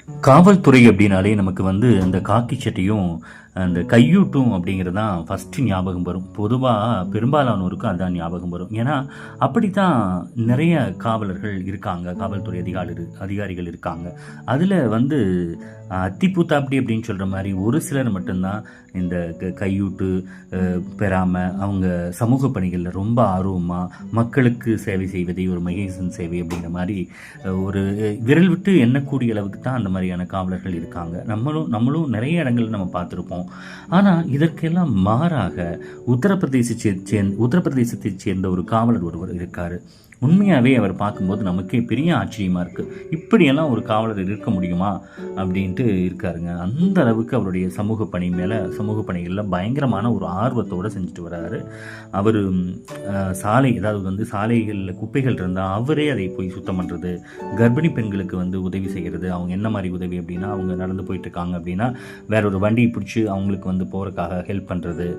காவல்துறை அப்படின்னாலே நமக்கு அந்த காக்கி சட்டையும் அந்த கையூட்டும் அப்படிங்கிறது தான் ஃபஸ்ட்டு ஞாபகம் வரும். பொதுவாக பெரும்பாலானோருக்கும் அதுதான் ஞாபகம் வரும். ஏன்னா அப்படி தான் நிறைய காவலர்கள் இருக்காங்க, காவல்துறை அதிகாரிகள் இருக்காங்க. அதில் அத்திப்பூத்தாப்படி அப்படின்னு சொல்கிற மாதிரி ஒரு சிலர் மட்டும்தான் இந்த கையூட்டு பெறாமல் அவங்க சமூக பணிகளில் ரொம்ப ஆர்வமாக மக்களுக்கு சேவை செய்வதை ஒரு மகேசன் சேவை அப்படிங்கிற மாதிரி ஒரு விரல் விட்டு எண்ணக்கூடிய அளவுக்கு தான் அந்த மாதிரியான காவலர்கள் இருக்காங்க. நம்மளும் நிறைய இடங்களில் நம்ம பார்த்துருப்போம். ஆனால் இதற்கெல்லாம் மாறாக உத்தரப்பிரதேசத்தைச் சேர்ந்த ஒரு காவலர் ஒருவர் இருக்கார். உண்மையாகவே அவர் பார்க்கும்போது நமக்கே பெரிய ஆச்சரியமாக இருக்குது. இப்படியெல்லாம் ஒரு காவலர் இருக்க முடியுமா அப்படின்ட்டு இருக்காருங்க. அந்த அளவுக்கு அவருடைய சமூக பணிகளில் பயங்கரமான ஒரு ஆர்வத்தோடு செஞ்சுட்டு வர்றாரு. அவர் சாலைகளில் குப்பைகள் இருந்தால் அவரே அதை போய் சுத்தம் பண்ணுறது, கர்ப்பிணி பெண்களுக்கு உதவி செய்கிறது. அவங்க என்ன மாதிரி உதவி அப்படின்னா, அவங்க நடந்து போயிட்டுருக்காங்க அப்படின்னா வேற ஒரு வண்டியை பிடிச்சி அவங்களுக்கு போகிறதுக்காக ஹெல்ப் பண்ணுறது.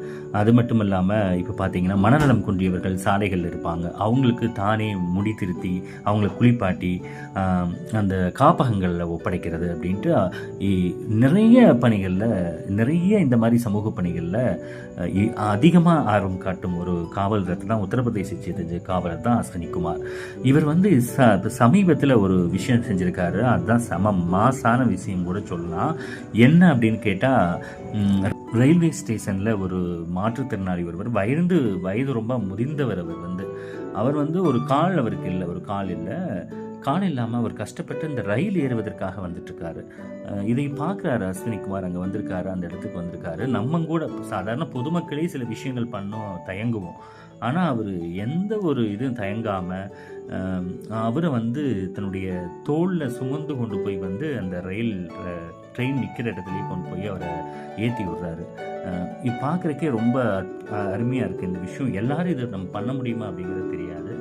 அது மட்டும் இல்லாமல் இப்போ பார்த்தீங்கன்னா மனநலம் குன்றியவர்கள் சாலைகளில் இருப்பாங்க, அவங்களுக்கு தானே முடி திருத்தி அவங்கள குளிப்பாட்டி அந்த காப்பகங்களில் ஒப்படைக்கிறது அப்படின்ட்டு நிறைய இந்த மாதிரி சமூக பணிகளில் அதிகமாக ஆர்வம் காட்டும் ஒரு காவலர் தான் உத்தரப்பிரதேச காவலர் தான் அஸ்வினிகுமார். இவர் சமீபத்தில் ஒரு விஷயம் செஞ்சுருக்காரு. அதுதான் செம மாசான விஷயம் கூட சொல்லலாம். என்ன அப்படின்னு கேட்டால், ரயில்வே ஸ்டேஷனில் ஒரு மாற்றுத்திறனாளி ஒருவர் வயது ரொம்ப முதிர்ந்தவர். அவர் ஒரு கால் அவருக்கு இல்லை, ஒரு கால் இல்லை, கால் இல்லாமல் அவர் கஷ்டப்பட்டு இந்த ரயில் ஏறுவதற்காக வந்துட்டுருக்காரு. இதை பார்க்குறாரு அஸ்வினிகுமார். அங்கே வந்திருக்காரு, அந்த இடத்துக்கு வந்திருக்காரு. நம்ம கூட சாதாரண பொதுமக்களே சில விஷயங்கள் தயங்குவோம். ஆனால் அவர் எந்த ஒரு இதுவும் தயங்காமல் அவரை தன்னுடைய தோளில் சுமந்து கொண்டு போய் அந்த ட்ரெயின் நிற்கிற இடத்துலையே கொண்டு போய் அவரை ஏற்றி விடுறாரு. இது பார்க்குறக்கே ரொம்ப அருமையாக இருக்குது. இந்த விஷயம் எல்லாரும் இதை நம்ம பண்ண முடியுமா அப்படிங்கிறது தெரியாது.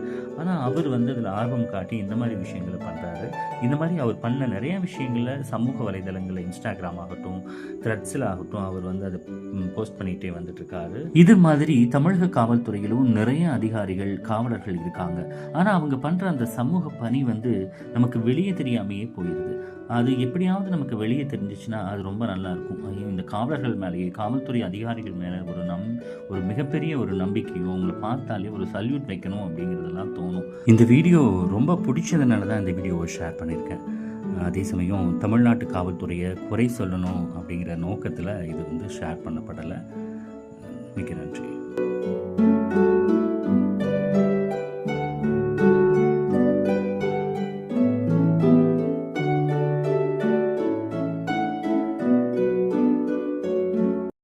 ஆனால் அவர் அதில் ஆர்வம் காட்டி இந்த மாதிரி விஷயங்களை பண்ணுறாரு. இந்த மாதிரி அவர் பண்ண நிறையா விஷயங்களில் சமூக வலைதளங்களில் இன்ஸ்டாகிராம் ஆகட்டும், த்ரெட்ஸில் ஆகட்டும், அவர் அதை போஸ்ட் பண்ணிகிட்டே வந்துட்டுருக்காரு. இது மாதிரி தமிழக காவல்துறையிலும் நிறைய காவலர்கள் இருக்காங்க. ஆனால் அவங்க பண்ணுற அந்த சமூக பணி நமக்கு வெளியே தெரியாமையே போயிடுது. அது எப்படியாவது நமக்கு வெளியே தெரிஞ்சிச்சுன்னா அது ரொம்ப நல்லாயிருக்கும். இந்த காவலர்கள் மேலேயே, காவல்துறை அதிகாரிகள் மேலே ஒரு மிகப்பெரிய ஒரு நம்பிக்கையும், அவங்களை பார்த்தாலே ஒரு சல்யூட் வைக்கணும் அப்படிங்கிறதெல்லாம் தோணும். இந்த வீடியோ ரொம்ப பிடிச்சதுனால தான் இந்த வீடியோவை ஷேர் பண்ணியிருக்கேன். அதே சமயம் தமிழ்நாட்டு காவல்துறையை குறை சொல்லணும் அப்படிங்கிற நோக்கத்தில் இது ஷேர் பண்ணப்படலை. மிக்க நன்றி.